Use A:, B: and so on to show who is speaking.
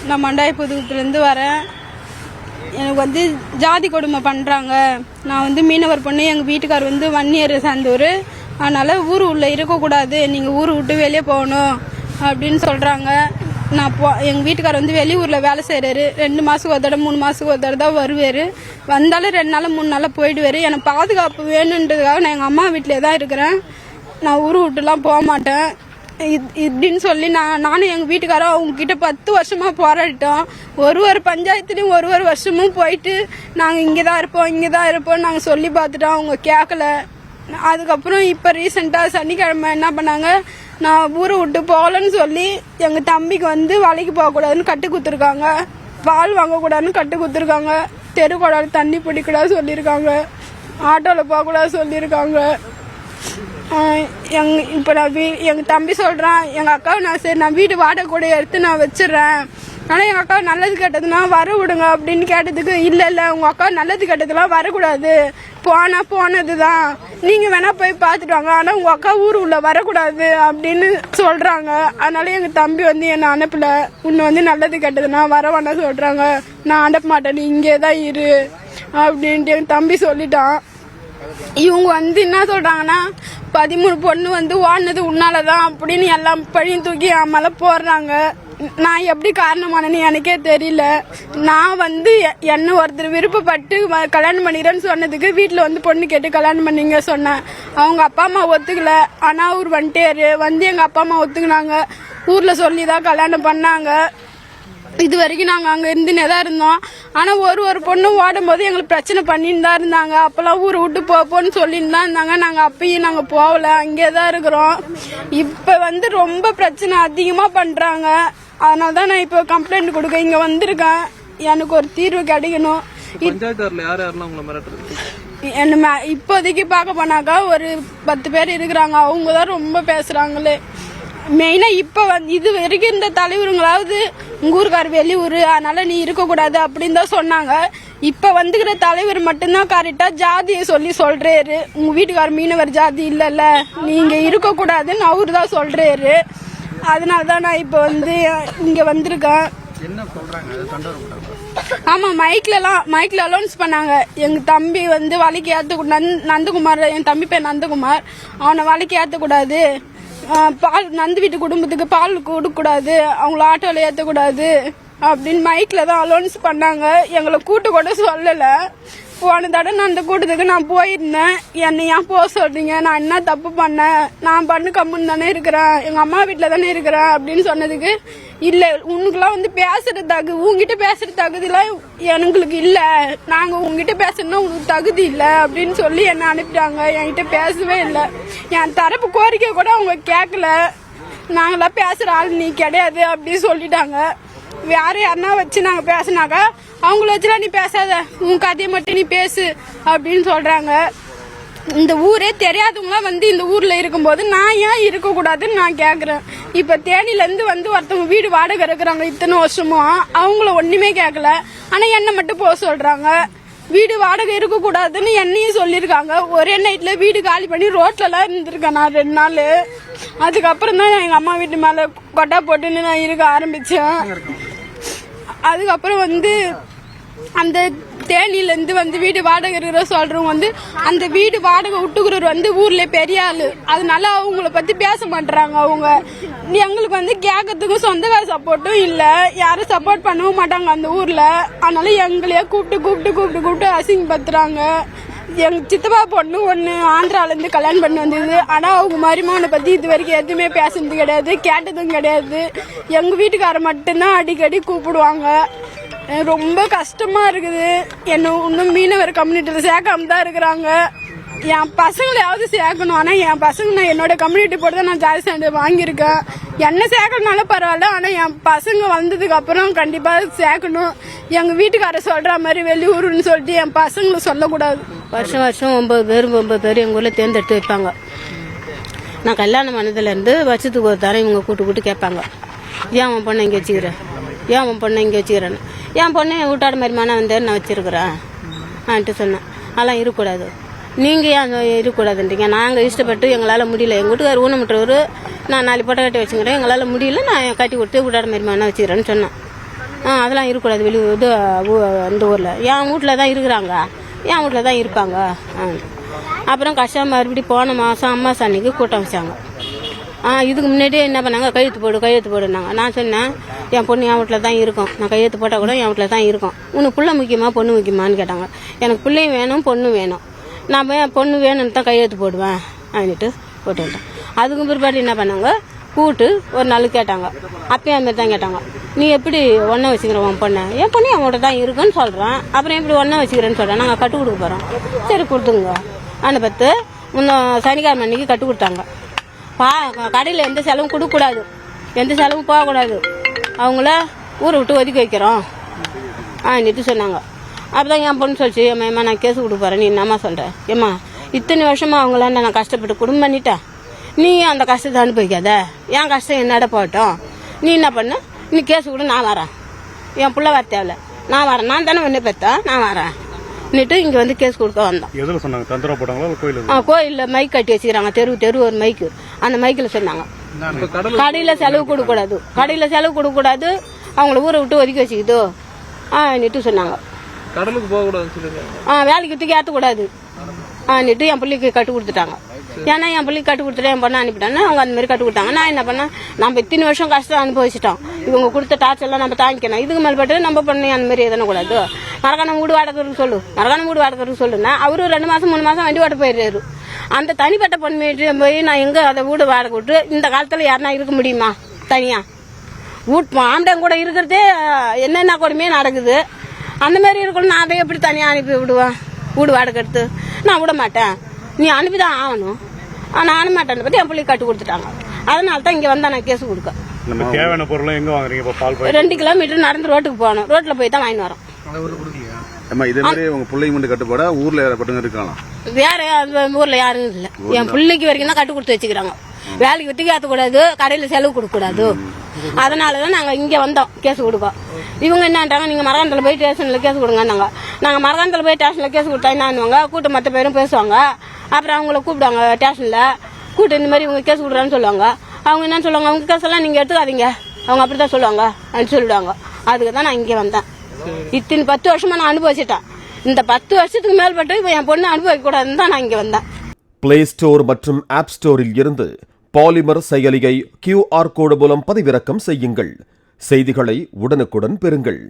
A: நான் மண்டாயப்புதுலேருந்து வரேன். எனக்கு வந்து ஜாதி கொடுமை பண்ணுறாங்க. நான் வந்து மீனவர் பொண்ணு, எங்கள் வீட்டுக்கார் வந்து வன்னியர் சார்ந்தவர். அதனால் ஊர் உள்ள இருக்கக்கூடாது, நீங்கள் ஊர் விட்டு வெளியே போகணும் அப்படின்னு சொல்கிறாங்க. எங்கள் வீட்டுக்கார் வந்து வெளியூரில் வேலை செய்கிறாரு. 2 மாதத்துக்கு ஒரு தடவை 3 மாதத்துக்கு ஒரு தடவை தான் வருவார். வந்தாலும் 2 நாள் 3 நாளில் போயிடுவார். எனக்கு பாதுகாப்பு வேணுன்றதுக்காக நான் எங்கள் அம்மா வீட்டிலே தான் இருக்கிறேன். நான் ஊர் விட்டுலாம் போக மாட்டேன் இப்படின்னு சொல்லி நானும் எங்கள் வீட்டுக்காரரும் அவங்கக்கிட்ட 10 வருஷமாக போராடிட்டோம். ஒரு பஞ்சாயத்துலேயும் ஒரு வருஷமும் போயிட்டு நாங்கள் இங்கே தான் இருப்போம் நாங்கள் சொல்லி பார்த்துட்டோம். அவங்க கேட்கல. அதுக்கப்புறம் இப்போ ரீசெண்டாக சனிக்கிழமை என்ன பண்ணாங்க, நான் ஊரை விட்டு போகலன்னு சொல்லி எங்கள் தம்பிக்கு வந்து வேலைக்கு போகக்கூடாதுன்னு கட்டு குத்துருக்காங்க. பால் வாங்கக்கூடாதுன்னு கட்டு குத்துருக்காங்க. தெருக்கூடாது, தண்ணி பிடிக்கூடாது சொல்லியிருக்காங்க. ஆட்டோவில் போகக்கூடாது சொல்லியிருக்காங்க. இப்போ நான் எங்கள் தம்பி சொல்கிறான், எங்கள் அக்காவை நான் வீடு வாடகை கூட எடுத்து நான் வச்சிடுறேன். ஆனால் எங்கள் அக்கா நல்லது கெட்டதுன்னா வர விடுங்க அப்படின்னு கேட்டதுக்கு, இல்லை உங்கள் அக்கா நல்லது கெட்டதுலாம் வரக்கூடாது, போனது தான், நீங்கள் வேணால் போய் பார்த்துட்டு வாங்க, ஆனால் உங்கள் அக்கா ஊர் உள்ள வரக்கூடாது அப்படின்னு சொல்கிறாங்க. அதனால எங்கள் தம்பி வந்து என்னை அனுப்பலை. உன்னை வந்து நல்லது கெட்டதுன்னா வர வேணா சொல்கிறாங்க. நான் அனுப்ப மாட்டேன், நீ இங்கே தான் இரு அப்படின்ட்டு எங்கள் தம்பி சொல்லிட்டான். இவங்க வந்து என்ன சொல்கிறாங்கன்னா, 13 பொண்ணு வந்து ஓடினது உன்னாலதான் அப்படின்னு எல்லாம் பழியும் தூக்கி என் மேலே போடுறாங்க. நான் எப்படி காரணமானேன்னு எனக்கே தெரியல. நான் வந்து என்ன ஒருத்தர் விருப்பப்பட்டு கல்யாணம் பண்ணிக்கிறேன்னு சொன்னதுக்கு வீட்டில் வந்து பொண்ணு கேட்டு கல்யாணம் பண்ணிங்க சொன்னேன். அவங்க அப்பா அம்மா ஒத்துக்கல. ஆனால் அவர் வந்துட்டாரு. வந்து எங்கள் அப்பா அம்மா ஒத்துக்கினாங்க. ஊரில் சொல்லி தான் கல்யாணம் பண்ணாங்க. இது வரைக்கும் நாங்கள் அங்கே இருந்துனே தான் இருந்தோம். ஆனால் ஒரு பொண்ணு ஓடும்போது எங்களுக்கு பிரச்சனை பண்ணின்னு தான் இருந்தாங்க. அப்போல்லாம் ஊரை விட்டு போன்னு சொல்லின்னு தான் இருந்தாங்க. நாங்கள் அப்பயும் நாங்கள் போகல, அங்கே தான் இருக்கிறோம். இப்போ வந்து ரொம்ப பிரச்சனை அதிகமாக பண்ணுறாங்க. அதனால தான் நான் இப்போ கம்ப்ளைண்ட் கொடுக்க இங்கே வந்திருக்கேன். எனக்கு ஒரு தீர்வு கிடைக்கணும். என்ன இப்போதைக்கு பார்க்க போனாக்கா ஒரு 10 பேர் இருக்கிறாங்க. அவங்க தான் ரொம்ப பேசுகிறாங்களே. மெயினாக இப்போ வந்து இது வரைக்கும் இந்த தலைவருங்களாவது உங்கள் ஊருக்கார் வெளியூர், அதனால் நீ இருக்கக்கூடாது அப்படின்னு தான் சொன்னாங்க. இப்போ வந்துக்கிற தலைவர் மட்டும்தான் கரெக்டாக ஜாதியை சொல்கிறாரு. உங்கள் வீட்டுக்கார் மீனவர் ஜாதி இல்லைல்ல, நீங்கள் இருக்கக்கூடாதுன்னு அவரு தான் சொல்கிறாரு. அதனால தான் நான் இப்போ வந்து இங்கே வந்திருக்கேன். ஆமாம், மைக்கில் அலௌன்ஸ் பண்ணாங்க. எங்கள் தம்பி வந்து வேலைக்கு நந்தகுமார், என் தம்பி பேர் நந்தகுமார், அவனை வேலைக்கு ஏற்றக்கூடாது, பால் நந்து வீட்டு குடும்பத்துக்கு பால் கொடுக்கக்கூடாது, அவங்கள ஆட்டோவில் ஏற்றக்கூடாது அப்படின்னு மைக்கில் தான் அலௌன்ஸ் பண்ணாங்க. எங்களை கூட்டு கூட சொல்லலை. போன தடவை நான் அந்த கூட்டத்துக்கு நான் போயிருந்தேன். என்னை ஏன் போக சொல்கிறீங்க, நான் என்ன தப்பு பண்ணேன், நான் பண்ணு கம்முன்னு தானே இருக்கிறேன், எங்கள் அம்மா வீட்டில் தானே இருக்கிறேன் அப்படின்னு சொன்னதுக்கு, இல்லை உனக்குலாம் வந்து உங்ககிட்ட பேசுகிற தகுதிலாம் எங்களுக்கு இல்லை, நாங்கள் உங்ககிட்ட பேசணும்னா உனக்கு தகுதி இல்லை அப்படின்னு சொல்லி என்னை அனுப்பிட்டாங்க. என்கிட்ட பேசவே இல்லை. என் தரப்பு கோரிக்கை கூட அவங்க கேட்கல. நாங்களாம் பேசுகிற ஆள் நீ கிடையாது அப்படின்னு சொல்லிட்டாங்க. வேற யாருன்னா வச்சு நாங்கள் பேசினாக்கா அவங்கள வச்சுலாம் நீ பேசாத, உன் கதையை மட்டும் நீ பேசு அப்படின்னு சொல்கிறாங்க. இந்த ஊரே தெரியாதவங்களாம் வந்து இந்த ஊரில் இருக்கும்போது நான் ஏன் இருக்கக்கூடாதுன்னு நான் கேட்குறேன். இப்போ தேனிலேருந்து வந்து ஒருத்தவங்க வீடு வாடகை இருக்கிறாங்க இத்தனை வருஷமும், அவங்கள ஒன்றுமே கேட்கல. ஆனால் என்னை மட்டும் போக சொல்கிறாங்க. வீடு வாடகை இருக்கக்கூடாதுன்னு என்னையும் சொல்லியிருக்காங்க. ஒரே நைட்டில் வீடு காலி பண்ணி ரோட்லலாம் இருந்திருக்கேன் நான் 2 நாள். அதுக்கப்புறம் தான் எங்கள் அம்மா வீட்டு மேலே கொட்டா போட்டுன்னு நான் இருக்க ஆரம்பித்தேன். அதுக்கப்புறம் வந்து அந்த தேனியிலேருந்து வந்து வீடு வாடகை இருக்கிற சொல்கிறவங்க வந்து அந்த வீடு வாடகை விட்டுக்கிறவர் வந்து ஊரில் பெரிய ஆள், அதனால அவங்கள பற்றி பேச மாட்டுறாங்க. அவங்க எங்களுக்கு வந்து கேட்கறதுக்கும் சொந்தக்கார சப்போர்ட்டும் இல்லை, யாரும் சப்போர்ட் பண்ணவும் மாட்டாங்க அந்த ஊரில். அதனால எங்களையே கூப்பிட்டு அசிங்கப்படுத்துறாங்க. எங்கள் சித்தப்பா பொண்ணு ஒன்று ஆந்திராவிலேருந்து கல்யாணம் பண்ணி வந்தது. ஆனால் அவங்க மருமகனை பற்றி இது வரைக்கும் எதுவுமே பேசுனது கிடையாது, கேட்டதும் கிடையாது. எங்கள் வீட்டுக்கார மட்டும்தான் அடிக்கடி கூப்பிடுவாங்க. ரொம்ப கஷ்டமாக இருக்குது. என்னை இன்னும் மீனவர் கம்யூனிட்டியில் சேர்க்காம தான் இருக்கிறாங்க. என் பசங்களையாவது சேர்க்கணும். ஆனால் என் பசங்க நான் என்னோட கம்யூனிட்டி போட்டு தான் நான் ஜாதி சான்றிதழ் வாங்கியிருக்கேன். என்ன சேர்க்கறதுனால பரவாயில்ல, ஆனால் என் பசங்க வந்ததுக்கு அப்புறம் கண்டிப்பாக சேர்க்கணும். எங்கள் வீட்டுக்காரர் சொல்கிற மாதிரி வெளியூருன்னு சொல்லிட்டு என் பசங்களை சொல்லக்கூடாது.
B: வருஷம் 9 பேர் எங்கள் ஊரில் தேர்ந்தெடுத்து வைப்பாங்க. நான் கல்யாணம் பண்ணதுலேருந்து வருஷத்துக்கு ஒரு தரம் இவங்க கூட்டு கேட்பாங்க, ஏன் உன் பொண்ணை இங்கே வச்சுக்கிறேன், ஏன் உன் பொண்ணை இங்கே வச்சுக்கிறேன்னு. என் பொண்ணை வீட்டாட மாதிரி மனம் வந்தேன்னு நான் வச்சுருக்குறேன் ஆன்ட்டு சொன்னேன். அதெல்லாம் இருக்கக்கூடாது, நீங்கள் ஏன் இருக்கக்கூடாதுன்றீங்க, நாங்கள் இஷ்டப்பட்டு எங்களால் முடியல, எங்கள் வீட்டுக்கார் ஊனமுற்றவர், நான் 4 பொட்டை கட்டி வச்சுக்கிறேன், எங்களால் முடியல, நான் கட்டி கொடுத்து வீட்டாட மாதிரி மனம் வச்சுக்கிறேன்னு சொன்னேன். அதெல்லாம் இருக்கக்கூடாது இது அந்த ஊரில் என் வீட்டில் தான் இருக்கிறாங்க, என் வீட்டில் தான் இருப்பாங்க. அப்புறம் கஷ்டம் மறுபடியும் போன மாதம் அம்மாசை அன்னைக்கு கூட்டம் வச்சாங்க. இதுக்கு முன்னாடியே என்ன பண்ணாங்க, கையெழுத்து போடுனாங்க. நான் சொன்னேன் என் பொண்ணு என் வீட்டில் தான் இருக்கும், நான் கையெழுத்து போட்டால் கூட என் வீட்டில் தான் இருக்கும். உனக்கு பிள்ளை முக்கியமா பொண்ணு முக்கியமான்னு கேட்டாங்க. எனக்கு பிள்ளையும் வேணும் பொண்ணும் வேணும், நான் போய் பொண்ணு வேணும்னு தான் கையெழுத்து போடுவேன் அப்படின்ட்டு போட்டு விட்டேன். அதுக்கு பிற்பாடு என்ன பண்ணாங்க, கூட்டு ஒரு நாள் கேட்டாங்க. அப்பயும் அதுமாரி தான் கேட்டாங்க, நீ எப்படி ஒன்றை வச்சுக்கிற உன் பொண்ணை? என் பொண்ணு என் வீட்டை தான் இருக்குன்னு சொல்கிறேன், அப்புறம் எப்படி ஒன்றை வச்சுக்கிறேன்னு சொல்கிறேன். நாங்கள் கட்டு கொடுக்க போகிறோம். சரி கொடுத்துங்க. அந்த 10 இன்னும் சனிக்கிழமை அன்னைக்கு கட்டு கொடுத்தாங்க. கடையில் எந்த செலவும் கொடுக்கக்கூடாது, எந்த செலவும் போகக்கூடாது, அவங்கள ஊரை விட்டு ஒதுக்கி வைக்கிறோம் அப்படின்ட்டு சொன்னாங்க. அப்போ தான் என் பொண்ணு சொல்லிச்சு, ஏம்மா நான் கேஸ் கொடுக்க போகிறேன், நீ என்னம்மா சொல்கிறேன்? ஏம்மா இத்தனை வருஷமாக அவங்களாண்ட நான் கஷ்டப்பட்டு குடும்பம் பண்ணிட்டேன், நீ அந்த கஷ்டத்தை அனுபவிக்காத, என் கஷ்டம் என்னடா போட்டோம், நீ என்ன பண்ணு, நீ கேஸ் கொடு, நான் வரேன், என் பிள்ளை வர தேவையில்ல, நான் வரேன், நான் தானே ஒன்று பெற்றேன், நான் வரேன் நிட்டு இங்கே வந்து கேஸ் கொடுக்க வந்தோம்.
C: எதில் சொன்னாங்க? தந்திரா போட்டாங்களா கோயில்?
B: கோயிலில் மைக் கட்டி வச்சுக்கிறாங்க, தெரு ஒரு மைக்கு, அந்த மைக்கில் சொன்னாங்க கடையில் செலவு கொடுக்கக்கூடாது, கடையில் செலவு கொடுக்கக்கூடாது, அவங்கள ஊரை விட்டு ஒதுக்கி வச்சுக்கிதோ நிட்டு சொன்னாங்க.
D: கடலுக்கு போகக்கூடாது,
B: வேலைக்கு தூக்கி ஏற்றக்கூடாது நிட்டு என் பிள்ளைக்கு கட்டு கொடுத்துட்டாங்க. ஏன்னா என் பிள்ளைக்கு கட்டு கொடுத்துட்டு என் பொண்ணை அனுப்பிட்டாங்க, அவங்க அந்த மாதிரி கட்டு கொடுத்தாங்க. நான் என்ன பண்ணேன், நம்ம இத்தனை வருஷம் கஷ்டம் அனுபவிச்சிட்டோம், இவங்க கொடுத்த டார்ச்சர்லாம் நம்ம தாங்கிக்கணும், இதுக்கு மேல்பட்டு நம்ம பண்ணி அந்த மாதிரி எதனா கூடாது. மரக்கான வீடு வாடகைக்கு சொல்லு, மரக்கான வீடு வாடகைக்கு சொல்லுன்னா அவரு 2 மாசம் 3 மாசம் வண்டி ஓட்ட போயிடுறாரு. அந்த தனிப்பட்ட பொண்ணு போய் நான் எங்க அதை வீடு வாடகை விட்டு இந்த காலத்துல யாருனா இருக்க முடியுமா? தனியா ஆம்பளை கூட இருக்கிறதே என்னென்ன கொடுமையே நடக்குது. அந்த மாதிரி இருக்கணும், நான் அதை எப்படி தனியாக அனுப்பி விடுவேன்? வீடு வாடகை எடுத்து நான் விட மாட்டேன், நீ அனுப்பிதான் ஆகணும். நான் அனுப்ப மாட்டேன் பற்றி என் பிள்ளைக்கு கட்டு கொடுத்துட்டாங்க. அதனால தான் இங்கே வந்தா நான் கேஸ் கொடுக்க.
C: தேவையான பொருள் எங்க வாங்குறீங்க? பால்
B: 2 கிலோமீட்டர் நடந்து ரோட்டுக்கு போகணும், ரோட்டில் போய் தான் வாங்கி வரோம்.
E: இதே மாதிரி உங்க பிள்ளைங்க மட்டும் கட்டுப்பாடா ஊர்ல யாரப்பட்டவங்க இருக்கலாம்?
B: வேற ஊர்ல யாரும் இல்லை, என் பிள்ளைக்கு வரைக்கும் தான் கட்டு கொடுத்து வச்சுக்கிறாங்க. வேலைக்கு விட்டுக்கு ஏற்றக்கூடாது, கடையில் செலவு கொடுக்கக்கூடாது. அதனாலதான் நாங்க இங்க வந்தோம் கேஸ் கொடுக்க. இவங்க என்னன்றாங்க, நீங்க மரகாணத்தில் போய் ஸ்டேஷன்ல கேஸ் கொடுங்கன்னாங்க. நாங்க மரகாணத்தில் போய் ஸ்டேஷன்ல கேஸ் கொடுத்தா என்னவாங்க, கூட்டம் மற்ற பேரும் பேசுவாங்க. அப்புறம் அவங்கள கூப்பிடுவாங்க ஸ்டேஷன்ல, கூட்டம் இந்த மாதிரி இவங்க கேஸ் கொடுக்குறான்னு சொல்லுவாங்க. அவங்க என்ன சொல்லுவாங்க, அவங்க கேஸ் எல்லாம் நீங்க எடுத்துக்காதீங்க, அவங்க அப்படித்தான் சொல்லுவாங்க அப்படின்னு சொல்லிடுவாங்க. அதுக்கு தான் நான் இங்க வந்தேன். இத்தனை 10 வருஷமா நான் அனுபவிச்சிட்டேன். இந்த 10 வருஷத்துக்கு மேல்பட்டு இப்ப என் பொண்ணு அனுபவிக்க கூடாதுன்னு தான் நான் இங்க வந்தேன்.
F: பிளே ஸ்டோர் மற்றும் ஆப் ஸ்டோரில் இருந்து பாலிமர் செயலியை QR கோடு மூலம் பதிவிறக்கம் செய்யுங்கள். செய்திகளை உடனுக்குடன் பெறுங்கள்.